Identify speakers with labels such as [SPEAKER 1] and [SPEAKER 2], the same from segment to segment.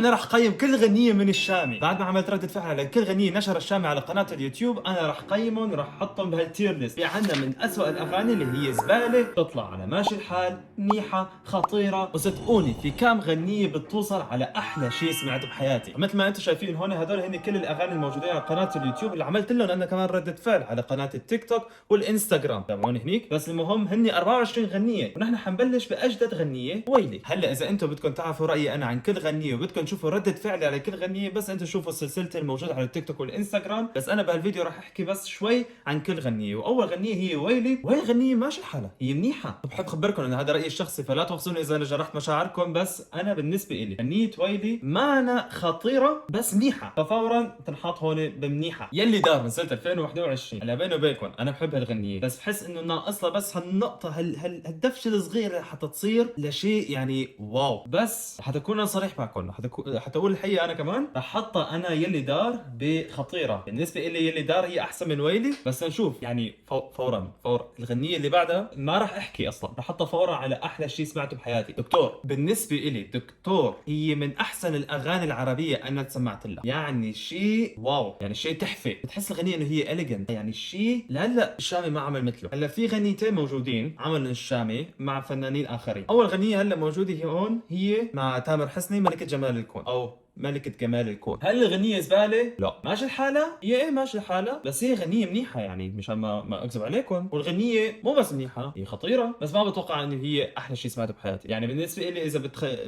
[SPEAKER 1] انا راح قيم كل غنية من الشامي بعد ما عملت ردة فعل على كل غنية نشر الشامي على قناة اليوتيوب. انا راح قيمهم وراح احطهم بهالتير ليست. في عندنا من اسوأ الاغاني اللي هي زبالة، تطلع على ماشي الحال، منيحة، خطيرة، وصدقوني في كام غنية بتوصل على احلى شيء سمعته بحياتي. مثل ما انتم شايفين هون هدول هن كل الاغاني الموجودين على قناة اليوتيوب اللي عملت لهم انا كمان ردة فعل على قناة التيك توك والانستغرام. تابعوني هنيك. بس المهم هن 24 غنية ونحن حنبلش باجدد غنية ويلي. هلا اذا انتم بدكم تعرفوا رايي انا عن كل غنية وبدكم تشوفوا ردة فعلي على كل غنية، بس انتم شوفوا سلسلتي الموجودة على التيك توك والانستغرام. بس انا بهالفيديو راح احكي بس شوي عن كل غنية. واول غنية هي ويلي. وهي غنية ماشي حالها، هي منيحة. بحب اخبركم ان هذا رايي الشخصي فلا تغصوني اذا انا جرحت مشاعركم. بس انا بالنسبة لي غنية ويلي ما أنا خطيرة بس منيحة، ففورا تنحط هون بمنيحة. يلي دار من سنة 2021. هلا بيني وبينكم انا بحب هالغنية، بس بحس انه ناقصها بس هالنقطة هالدفشة الصغيرة حتى تصير لشيء يعني واو. بس حتكون صريح معكم، حتقول الحقيقة انا كمان رح حطها انا يلي دار بخطيرة. بالنسبة لي يلي دار هي احسن من ويلي. بس نشوف يعني فورا الغنية اللي بعدها ما راح احكي اصلا، رح حطها فورا على احلى شيء سمعته بحياتي. دكتور. بالنسبة لي دكتور هي من احسن الاغاني العربية انا سمعت لها. يعني شيء واو، يعني شيء تحفة. بتحس الغنية انه هي اليجنت، يعني شيء لهلا الشامي ما عمل مثله. هلا في غنيتين موجودين عمل الشامي مع فنانين اخرين. اول غنية هلا موجودة هون هي مع تامر حسني، ملكة جمال الكون او ملكة جمال الكون. هل الغنية زبالة؟ لا، ماشي الحالة. هي ايه ماشي الحالة، بس هي غنية منيحة يعني مشان ما اكذب عليكم. والغنية مو بس منيحة، هي خطيرة. بس ما بتوقع انه هي احلى شيء سمعته بحياتي. يعني بالنسبة لي اذا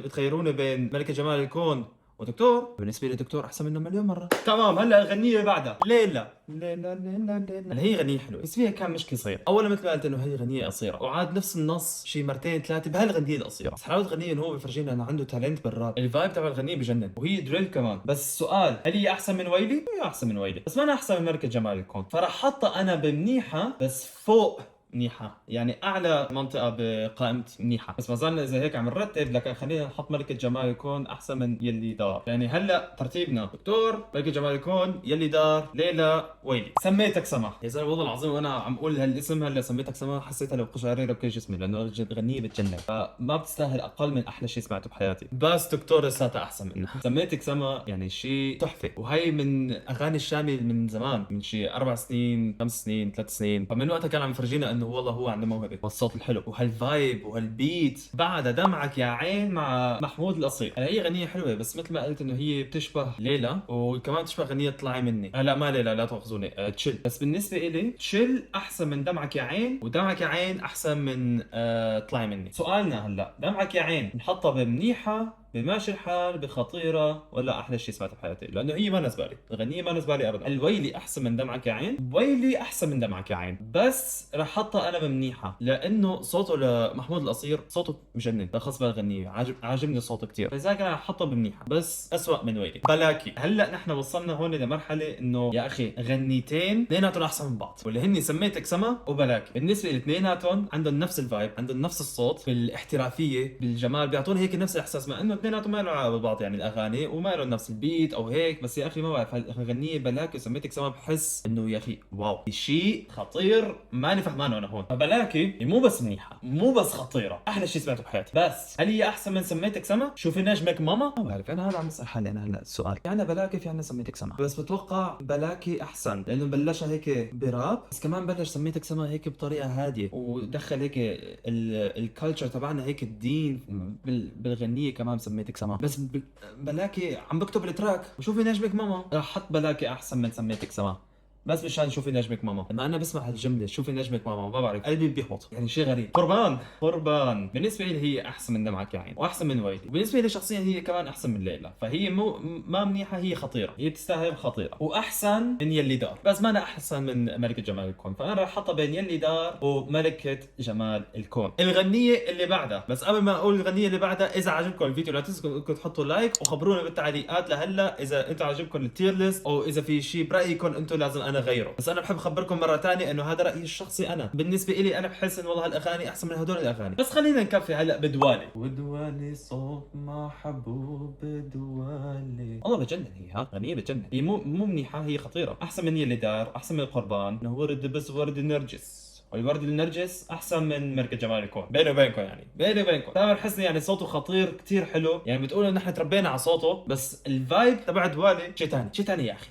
[SPEAKER 1] بتخيروني بين ملكة جمال الكون ودكتور، بالنسبة لي دكتور احسن منه مليون مرة. تمام. هلا الغنية اللي بعدها ليلى. ليلى ليلى ليلى. هلا هي غنية حلوة بس فيها كم مشكلة صغيرة. اولا مثل ما قلت انه هي غنية قصيرة، وعاد نفس النص شي مرتين ثلاثة بهالغنية القصيرة. بس حلاوة الغنية انه هو بفرجينا انه عنده تالنت بالراب. الفايب تبع الغنية بجنن، وهي دريل كمان. بس السؤال هل هي احسن من ويلي؟ هي احسن من ويلي، بس ما انا احسن من ملكة جمال الكون. فراح حطها انا بمنيحة بس فوق منيحة، يعني أعلى منطقة بقائمة منيحة. بس ما زالنا إذا هيك عم نرتب، لكن خلينا نحط ملكة جمال الكون أحسن من يلي دار. يعني هلا ترتيبنا دكتور، ملكة جمال الكون، يلي دار، ليلى، ويلي. سميتك سما. يا زلمة والله العظيم وأنا عم أقول هالاسم هلا سميتك سما حسيتها لو قشعريرة بكل جسمي، لأنه غنية بتجنن. فما بتستاهل أقل من أحلى شيء سمعته بحياتي. بس دكتور لساتها أحسن منها. سميتك سما يعني شيء تحفة. وهي من أغاني الشامي من زمان، من شيء 4 سنين 5 سنين 3 سنين. فمن وقتها كان عم يفرجينا انه والله هو عنده موهبه، والصوت الحلو وهالفايب وهالبيت. بعدها دمعك يا عين مع محمود القصير. هلا هي غنيه حلوه بس مثل ما قلت انه هي بتشبه ليلى، وكمان بتشبه غنيه طلعي مني. هلا ما ليلى لا تاخذوني، تشيل. بس بالنسبه إلي تشيل احسن من دمعك يا عين، ودمعك يا عين احسن من طلعي مني. سؤالنا هلا دمعك يا عين نحطها بمنيحه، بماشي الحال، بخطيرة، ولا أحلى شيء سمعته بحياتي؟ لأنه هي ما نسبة لي، الغنية ما نسبة لي أبدا. الويلي أحسن من دمعك يا عين، ويلي أحسن من دمعك يا عين. بس رح حطها أنا بمنيحة لأنه صوته لمحمود القصير صوته مجنن، لخص بالغنية عاجبني الصوت كثير، فلذلك أنا رح حطها بمنيحة بس أسوأ من ويلي. بلاكي. هلا نحن وصلنا هون لمرحلة إنه يا أخي غنيتين اثنيناتهم أحسن من بعض، واللي هني سميتك سما وبلاكي. بالنسبة لاثنيناتهم عندهم نفس الفايب، عندهم نفس الصوت، بالاحترافية، بالجمال، بيعطوني هيك نفس الإحساس، مع إنه اثنيناتهم ما لهم علاقه ببعض يعني الاغاني وما لهم نفس البيت او هيك. بس يا اخي ما بعرف هالغنيه بلاكي وسميتك سما بحس انه يا اخي واو، شيء خطير ماني فهمانه انا هون. فبلاكي مو بس منيحه، مو بس خطيره، احلى شيء سمعته بحياتي. بس هل هي احسن من سميتك سما؟ شوفي نجمك ماما. ما بعرف، انا هذا عم بسال حالي انا هلا السؤال، في عنا بلاكي في عنا سميتك سما. بس بتوقع بلاكي احسن لانه بلشها هيك براب، بس كمان بلش سميتك سما هيك بطريقه هاديه، ودخل هيك الكالتشر تبعنا هيك الدين بالغنيه كمان سميتك سما. بس بلاكي عم بكتب التراك وشوفي نجمك ماما، راح حط بلاكي احسن من سميتك سما بس مشان شوفي نجمك ماما. لما انا بسمع هالجمله شوفي نجمك ماما ما بعرف قلبي بيهبط، يعني شيء غريب. قربان بالنسبه لي هي احسن من دمعك يا عين واحسن من ويلي. وبالنسبه لي شخصيا هي كمان احسن من ليلى، فهي مو ما منيحه، هي خطيره، هي بتستاهل خطيره واحسن من يلي دار. بس ما انا احسن من ملكه جمال الكون، فانا راح احطها بين يلي دار وملكه جمال الكون. الغنيه اللي بعدها، بس قبل ما اقول الغنيه اللي بعدها، اذا عجبكم الفيديو لا تنسوا انكم تحطوا لايك وخبرونا بالتعليقات لهلا اذا انتم عجبكم التير ليست او اذا في شيء برايكم انتم لازم انا غيره. بس انا بحب اخبركم مره ثانيه انه هذا رايي الشخصي. انا بالنسبه لي انا بحس انه والله هالاغاني احسن من هدول الاغاني. بس خلينا نكفي هلا بدوالي. ودوالي صوت محبوب دوالي. والله بتجنن هي، ها غنيه بتجنن. هي مو منيحه، هي خطيره، احسن من يلي دار، احسن من القربان، ورد بس ورد نرجس والورد النرجس احسن من ملكة جمال الكون. بيني وبينكم يعني، بيني وبينكم تامر حسني يعني صوته خطير كتير حلو، يعني بتقولوا ان احنا تربينا على صوته، بس الفايب تبع دوالي شيء ثاني، شيء ثاني يا اخي.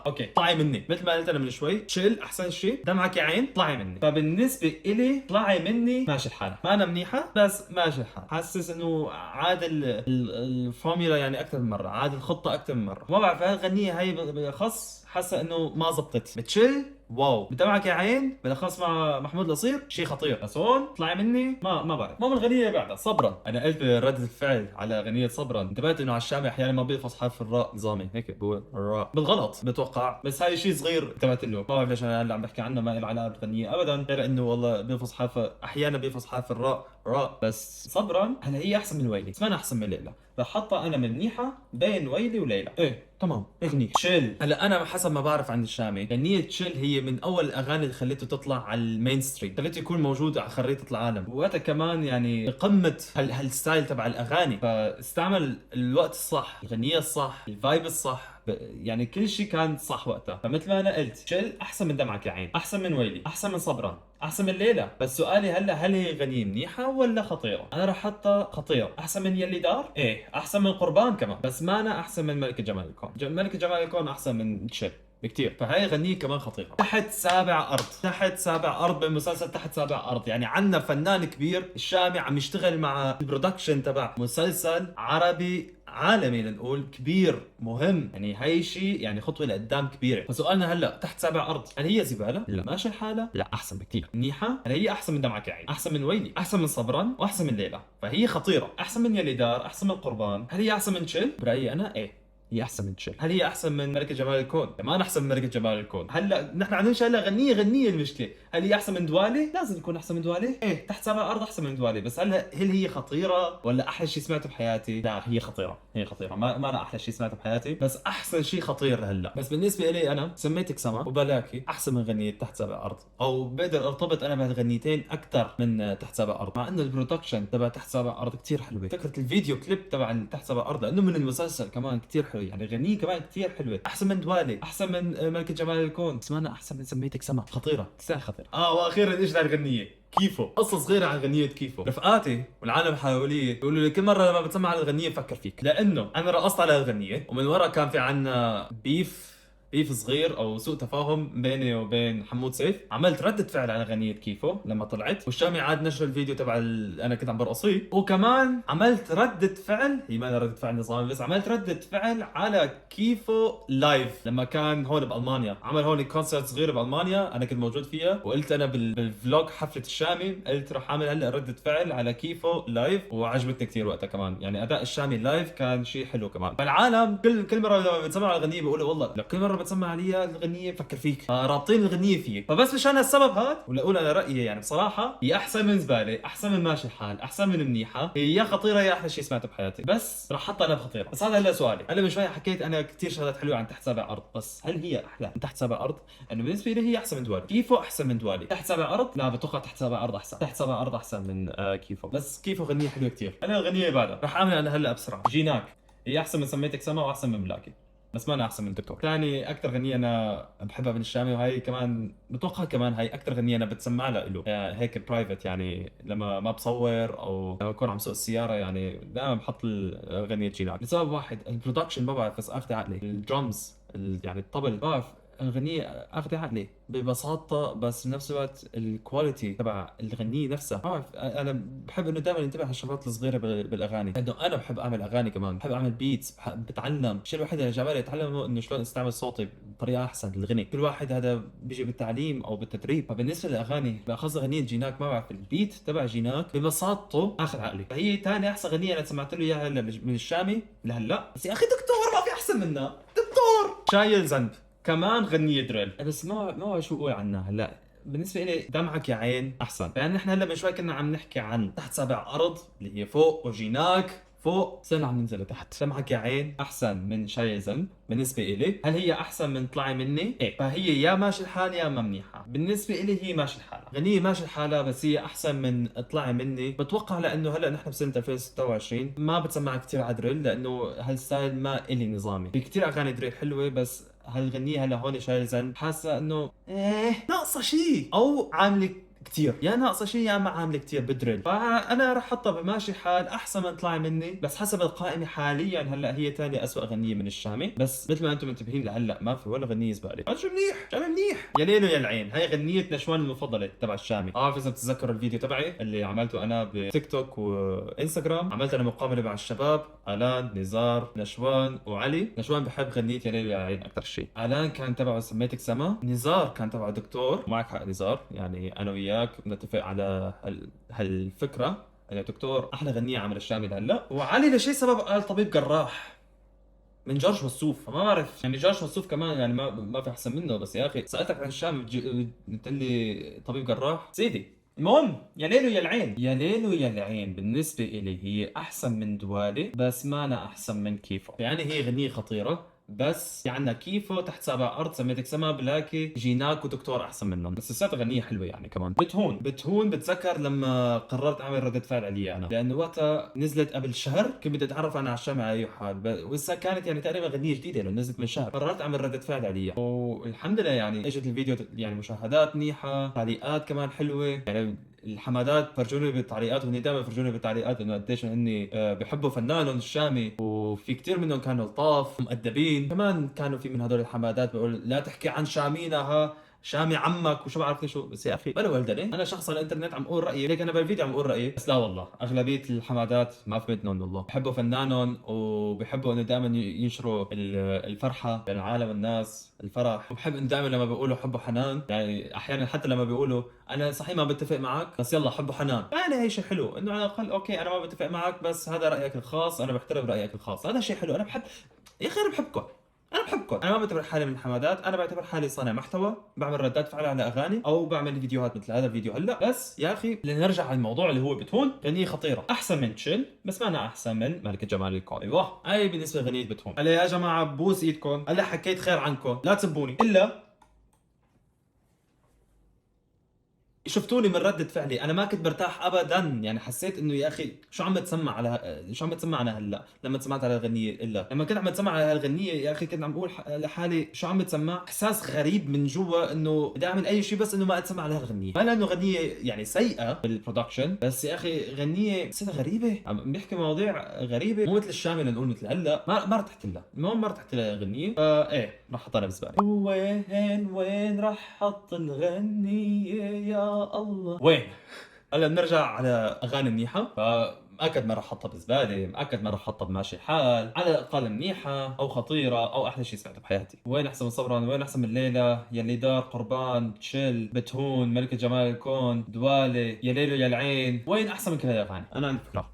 [SPEAKER 1] اوكي طلعي مني، مثل ما قلت انا من شوي، تشيل احسن شيء، دمعك يا عين، طلعي مني. فبالنسبه الي طلعي مني ماشي الحال، ما انا منيحه بس ماشي الحال. حاسس انه عاد الفورميلا يعني اكثر من مره، عاد الخطه اكثر من مره. ما بعرف هالغنيه هي بالاخص حاسه انه ما زبطت. بتشيل واو، بدمعك يا عين بالاخص مع محمود القصير شيء خطير، بس هون طلع مني ما بعرف. ما من الغنيه بعدها صبرا. انا قلت ردة الفعل على غنيه صبرا، انتبهت انه على الشامي احيانا ما بيلفظ حرف الراء نظامي هيك، بقول الراء بالغلط بتوقع، بس هاي شيء صغير انتبهت له، ما بعرف ليش انا هلا عم بحكي عنه، ما له علاقه بالغنيه ابدا، غير انه والله بيلفظ حرف، احيانا بيلفظ حرف الراء راء. بس صبرا هلا هي احسن من ويلي، بس ما أنا احسن من ليلى، فحطها انا من منيحه بين ويلي وليلى. ايه تمام هيك منيح. تشيل هلا انا حسب ما بعرف عن الشامي، غنية تشيل هي من اول الاغاني اللي خليته تطلع على المين ستريم، خليته يكون موجود على خريطه العالم، وقتها كمان يعني قمه هالستايل تبع الاغاني، فاستعمل الوقت الصح، الغنية الصح، الفايب الصح، يعني كل شيء كان صح وقتها. فمثل ما انا قلت تشيل احسن من دمعك يا عين، احسن من ويلي، احسن من صبرا، احسن من ليلى. بس سؤالي هلا، هل هي غنية منيحة ولا خطيرة؟ انا رح احطها خطيرة. احسن من يلي دار؟ ايه احسن من قربان كمان، بس ما انا احسن من ملكة جمال الكون. ملكة جمال الكون احسن من تشيل بكتير، فهي غنية كمان خطيرة. تحت سابع أرض، تحت سابع أرض بمسلسل تحت سابع أرض، يعني عنا فنان كبير الشامي عم يشتغل مع البرودكشن تبع مسلسل عربي عالمي لنقول كبير مهم، يعني هي شيء يعني خطوه لقدام كبيره. فسؤالنا هلا تحت سابع ارض، هل هي زباله؟ لا. ماشي الحالة؟ لا احسن بكثير. منيحه؟ هل هي احسن من دمعك عين، احسن من ويلي، احسن من صبرا، واحسن من ليلى، فهي خطيره. احسن من يلي دار، احسن من قربان. هل هي احسن من تشيل؟ برايي انا ايه هي احسن من تشيل. هل هي احسن من ملكة جمال الكون؟ كمان احسن من ملكة جمال الكون. هلا نحن عم نمشي هلا غنيه المشكله، هل هي احسن من دوالي؟ لازم تكون احسن من دوالي. ايه تحت سابع ارض احسن من دوالي، بس هل هي خطيره ولا احلى شيء سمعته بحياتي؟ لا هي خطيره، هي خطيره، ما انا احلى شيء سمعته بحياتي، بس احسن شيء خطير هلا. بس بالنسبه لي انا سميتك سما وبلاكي احسن من غنيه تحت سابع ارض، او بقدر ارتبط انا بهالغنيتين اكثر من تحت سابع ارض، مع انه البرودكشن تبع تحت سابع ارض كثير حلوه. فكره الفيديو كليب تبع تحت سابع ارض لانه من المسلسل كمان كثير حلو، يعني غنيه كمان كثير حلوه، احسن من دوالي، احسن من ملكة جمال الكون، بس ما انا احسن من سميتك سما، خطيره تستاهل خطيره. واخيرا ايش الغنيه كيفو، قصة صغيرة عن غنية كيفو. رفقاتي والعالم حوالي يقولوا لي كل مرة لما بتسمع عن الغنية بفكر فيك، لأنه أنا رقصت على الغنية ومن ورا كان في عنا بيف صغير او سوء تفاهم بيني وبين حمود سيف. عملت ردة فعل على غنية كيفو لما طلعت، والشامي عاد نشر الفيديو تبع انا كنت عم برقصيه، وكمان عملت ردة فعل، هي ما ردة فعل نظامي، بس عملت ردة فعل على كيفو لايف لما كان هون بالمانيا، عمل هون كونسرت صغير بالمانيا انا كنت موجود فيها، وقلت انا بالفلوج حفلة الشامي قلت رح اعمل هلا ردة فعل على كيفو لايف، وعجبتني كثير وقتها كمان، يعني اداء الشامي لايف كان شيء حلو كمان. فالعالم كل مره لما بتسمع على الغنية بيقولوا والله كل مره بتسمع عليها الغنية بفكر فيك، رابطين الغنية فيك. فبس مشان السبب هذا ولا اقول انا رايي، يعني بصراحه هي احسن من زباله، احسن من ماشي الحال، احسن من منيحه، هي يا خطيره يا احلى شيء سمعته بحياتي، بس رح احطها انا بخطيره. بس هذا هلا سؤالي، انا من شوي حكيت انا كثير شغلات حلوه عن تحت سابع ارض، بس هل هي احلى من تحت سابع ارض؟ انه بالنسبه لي هي احسن من دوالي. كيفو احسن من دوالي. تحت سابع ارض لا بتوقع تحت سابع ارض احسن، تحت سابع ارض احسن من كيفو، بس كيفو غنيه حلوه كثير. انا الغنيه بعدها رح اعمل انا هلا بسرعه. جيناك هي احسن من سميتك سما واحسن من بلاكي، بس ما انا احسن من دكتور. ثاني اكثر غنيه انا بحبها من الشامي، وهي كمان بتوقع كمان هي اكثر غنيه انا بتسمع لها له هيك برايفت، يعني لما ما بصور او لما بكون عم سوق السياره، يعني دائما بحط غنيه جيناك لسبب واحد، البرودكشن ما بعرف بس اخذ عقلي، الدرمز يعني الطبل، ما بعرف الغنية اخذ عقلي ببساطة، بس بنفس الوقت الكواليتي تبع الغنية نفسها. ما بعرف انا بحب انه دائما انتبه على الشغلات الصغيرة بالاغاني، لانه انا بحب اعمل اغاني كمان، بحب اعمل بيتس، بتعلم. الشيء الوحيد اللي جابالي اتعلم انه شلون استعمل صوتي بطريقة احسن للغني. كل واحد هذا بيجي بالتعليم او بالتدريب. فبالنسبة للاغاني باخص غنية جيناك، ما بعرف البيت تبع جيناك ببساطته اخذ عقلي، فهي ثاني احسن غنية انا سمعت له اياها من الشامي لهلا. بس يا اخي دكتور ما في احسن منها، دكتور شايل ذنب كمان غنية دريل، بس ما شو اقول عنها هلا. بالنسبة لي دمعك يا عين احسن، لان احنا هلا من شوي كنا عم نحكي عن تحت سابع ارض اللي هي فوق، وجيناك فوق، صرنا عم ننزل لتحت. دمعك يا عين احسن من شايل ذنب بالنسبة إلي. هل هي احسن من طلعي مني؟ ايه، فهي يا ماشي الحال يا ما منيحة. بالنسبة إلي هي ماشي الحال، غنية ماشي الحالة، بس هي احسن من طلعي مني. بتوقع لانه هلا نحن بسنة 2026 ما بتسمع كثير على دريل، لانه هالستايل ما إلي نظامي. في كثير اغاني دريل حلوة، بس هالغنية هلا هون شايل ذنب حاسة انه ناقصة شيء، او عاملة كتير، يا ناقصه شيء يا ما عامله كتير بدرل. فانا رح احطها بماشي حال احسن من طلع مني، بس حسب القائمه حاليا هلا هي ثاني اسوء غنيه من الشامي. بس مثل ما انتم منتبهين لهلا ما في ولا غنيه زباله. هذا شو منيح، شامي منيح. يا ليل ويا العين، هاي غنيه نشوان المفضله تبع الشامي. اذا بتتذكروا الفيديو تبعي اللي عملته انا بتيك توك وانستغرام، عملت انا مقابله مع الشباب الان، نزار، نشوان وعلي. نشوان بحب غنيه يا ليل ويا العين اكثر شيء. الان كان تبعه سميتك سما، نزار كان تبعه دكتور. معك حق نزار، يعني انا وياك نتفق على هالفكره انه دكتور احلى غنيه عمل الشامي لهلا. وعلي لشيء سبب قال طبيب جراح من جورج وسوف. ما بعرف يعني جورج وسوف كمان يعني ما في احسن منه. بس يا اخي سالتك عن الشام بتقول لي طبيب جراح سيدي. المهم يا ليل ويا العين، يا ليل ويا العين بالنسبه إلي هي احسن من دوالي، بس ما أنا احسن من كيفو. يعني هي غنيه خطيره، بس في عندنا كيفو تحت سابع ارض، سميتك سما، بلاكي، جيناك ودكتور احسن منهم. بس لساتها غنيه حلوه يعني. كمان بتهون بتذكر لما قررت اعمل رده فعل عليها انا، لانه وقتها نزلت قبل شهر، كنت بدي اتعرف انا على الشامع على اي حال، ولسه كانت يعني تقريبا غنيه جديده لانه نزلت من شهر. قررت اعمل رده فعل عليها، والحمد لله يعني اجت الفيديو يعني مشاهدات منيحه، تعليقات كمان حلوه. يعني الحمادات فرجوني بالتعليقات، وهني دائما فرجوني بالتعليقات انه قديش اني بحبوا فنانهم الشامي، وفي كثير منهم كانوا لطاف مؤدبين. كمان كانوا في من هدول الحمادات بيقول لا تحكي عن شامينا، ها شامي عمك وشو بعرفني شو. بس يا اخي بلا ولدني، انا شخص على الانترنت عم اقول رايي، ليك انا بالفيديو عم اقول رايي. بس لا والله اغلبيه الحمادات ما في منهم، والله بحبوا فنانهم وبحبوا انه دائما ينشروا الفرحه بين العالم والناس، الفرح. وبحب انه دائما لما بيقولوا حب حنان، يعني احيانا حتى لما بيقولوا انا صحيح ما بتفق معك بس يلا حب حنان، يعني هي شيء حلو انه على الاقل اوكي انا ما بتفق معك بس هذا رايك الخاص، انا بحترم رايك الخاص. هذا شيء حلو. انا بحب يا اخي، انا بحبكم، انا بحبكم. انا ما بعتبر حالي من الحمادات، انا بعتبر حالي صانع محتوى، بعمل ردات فعل على اغاني او بعمل فيديوهات مثل هذا الفيديو هلا. بس يا اخي لنرجع على الموضوع اللي هو بتهون، غنية خطيرة احسن من تشيل، بس ما انا احسن من ملكة جمال الكون. ايوه هاي بالنسبة لغنية بتهون. هلا يا جماعة بوس ايدكم، هلا حكيت خير عنكم، لا تسبوني. الا شفتوني من ردة فعلي انا ما كنت برتاح ابدا. يعني حسيت انه يا اخي شو عم بتسمع على شو عم بتسمع انا هلا لما سمعت على الغنية. الا لما كنت عم بتسمع على هالغنية يا اخي كنت عم بقول لحالي شو عم بتسمع. احساس غريب من جوا انه بدي اعمل اي شيء بس انه ما اتسمع على هالغنية. ما لانه غنية يعني سيئة بالبرودكشن، بس يا اخي غنية حسيتها غريبة، عم بيحكي مواضيع غريبة، مو مثل الشامي لنقول مثل هلا. ما ارتحت لها. المهم ما ارتحت لها الغنية، فايه راح احطها بزبالة. وين راح احط الغنية يا الله وين؟ هلا بنرجع على اغاني منيحه. فمأكد ما راح احطها بزباله، مأكد ما راح احطها بماشي الحال، على الاقل منيحه او خطيره او احلى شيء سمعته بحياتي. وين احسن من صبرا، وين احسن من ليلى، يلي دار، قربان، تشيل، بتهون، ملكة جمال الكون، دوالي، يا ليلو يا العين. وين احسن من كل هالاغاني؟ انا عندي فكره.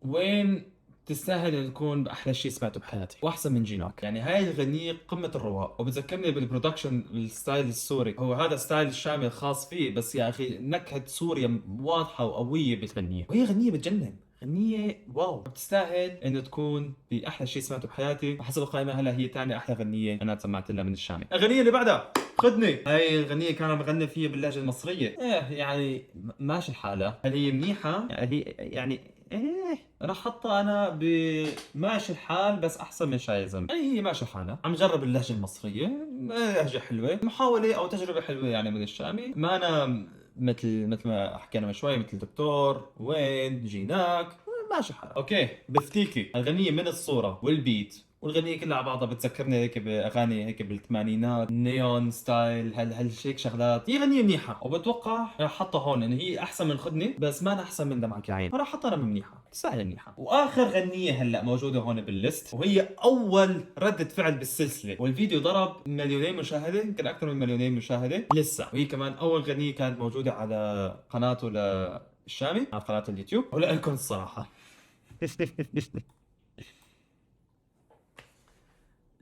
[SPEAKER 1] وين تستاهل ان تكون باحلى شيء سمعته بحياتي واحسن من جيناك؟ يعني هاي الغنية قمة الرواق، وبتذكرني بالبرودكشن الستايل السوري. هو هذا ستايل الشامي الخاص فيه، بس يا اخي نكهة سوريا واضحة وقوية بالغنية، وهي غنية بتجنن، غنية واو. بتستاهل انه تكون باحلى شيء سمعته بحياتي. وحسب القائمة هلا هي ثاني احلى غنية انا سمعت لها من الشامي. الغنية اللي بعدها خدني. هاي الغنية كان مغني فيها باللهجة المصرية. ايه يعني ماشي الحالة. هل هي منيحة؟ يعني هي يعني ايه راح احطها انا بماشي الحال، بس احسن من شاي زلمه. يعني هي ماشي حالها، عم جرب اللهجه المصريه، لهجه حلوه، محاوله او تجربه حلوه يعني من الشامي. ما انا مثل ما حكينا من شوي مثل دكتور، وين جيناك، ماشي حالها. اوكي بفتيكي الغنيه من الصوره والبيت والغنية كلها على بعضها بتذكرني هيك باغاني هيك بالثمانينات، نيون ستايل، هيك شغلات. هي غنية منيحة، وبتوقع راح احطها هون انه هي احسن من خدني، بس ما أنا احسن من دمعك يا عين. راح احطها انا منيحة، تستاهل منيحة. واخر غنية هلا موجودة هون بالليست، وهي اول ردة فعل بالسلسلة، والفيديو ضرب مليونين مشاهدة، يمكن اكثر من مليونين مشاهدة لسه. وهي كمان اول غنية كانت موجودة على قناته للشامي على قناة اليوتيوب. ولكم الصراحة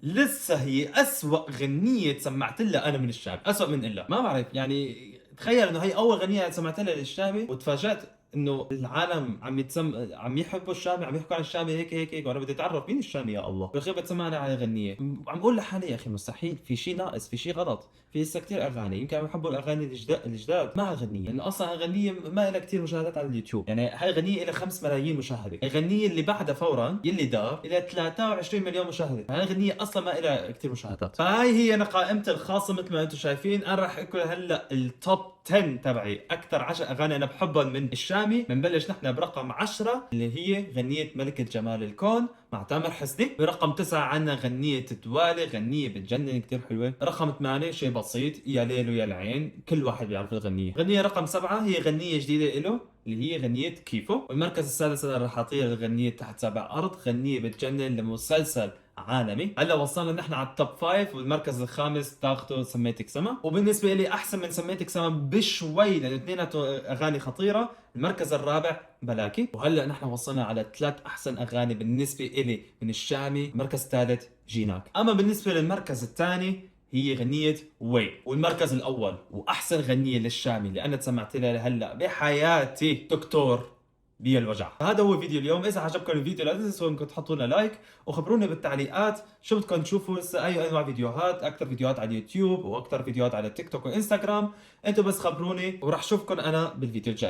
[SPEAKER 1] لسه هي أسوأ غنية سمعت لها أنا من الشامي، أسوأ من إلا ما بعرف. يعني تخيل إنه هي أول غنية سمعت لها للشامي، وتفاجأت انه العالم عم يحبوا الشامي، عم يحكوا عن الشامي هيك هيك هيك، وانا بدي اتعرف مين الشامي يا الله. بالاخير بتسمعنا على غنيه، عم بقول لحالي يا اخي مستحيل، في شيء ناقص، في شيء غلط، في لسه كثير اغاني يمكن عم يحبوا الاغاني الجداد مع غنيه، لانه اصلا الغنيه ما لها كثير مشاهدات على اليوتيوب. يعني هاي غنيه لها 5 ملايين مشاهده، الغنيه اللي بعدها فورا يلي دار لها 23 مليون مشاهده، هاي الغنيه اصلا ما لها كثير مشاهدات. فهاي هي انا قائمتي الخاصه مثل ما انتم شايفين. انا راح اكل هلا التوب 10 تبعي، اكثر 10 اغاني انا بحبهم من الشامي. بنبلش نحن برقم 10 اللي هي غنيه ملكة جمال الكون مع تامر حسني. برقم 9 عندنا غنيه دوالي، غنيه بتجنن كثير حلوه. رقم 8 شيء بسيط، يا ليل ويا العين، كل واحد بيعرف الغنيه. غنيه رقم 7 هي غنيه جديده له اللي هي غنية كيفو. والمركز السادس انا راح اعطيه الغنية تحت سبع ارض، غنية بتجنن لمسلسل عالمي. هلا وصلنا نحن على التوب 5، والمركز الخامس تاخده سميتك سما. وبالنسبه لي احسن من سميتك سما بشوي لانه اثنيناتهم اغاني خطيره. المركز الرابع بلاكي. وهلا نحن وصلنا على 3 احسن اغاني بالنسبه لي من الشامي. المركز الثالث جيناك. اما بالنسبه للمركز الثاني هي غنية وي. والمركز الأول وأحسن غنية للشامي اللي أنا سمعت لها هلا بحياتي دكتور بيا الوجع. هذا هو فيديو اليوم. إذا عجبكم الفيديو لا تنسوا إنكم تحطوا لنا لايك، وخبرونا بالتعليقات شو بدكم تشوفوا لسه، أي أنواع فيديوهات، أكثر فيديوهات على اليوتيوب وأكثر فيديوهات على التيك توك وإنستغرام. أنتوا بس خبروني وراح أشوفكم أنا بالفيديو الجاي.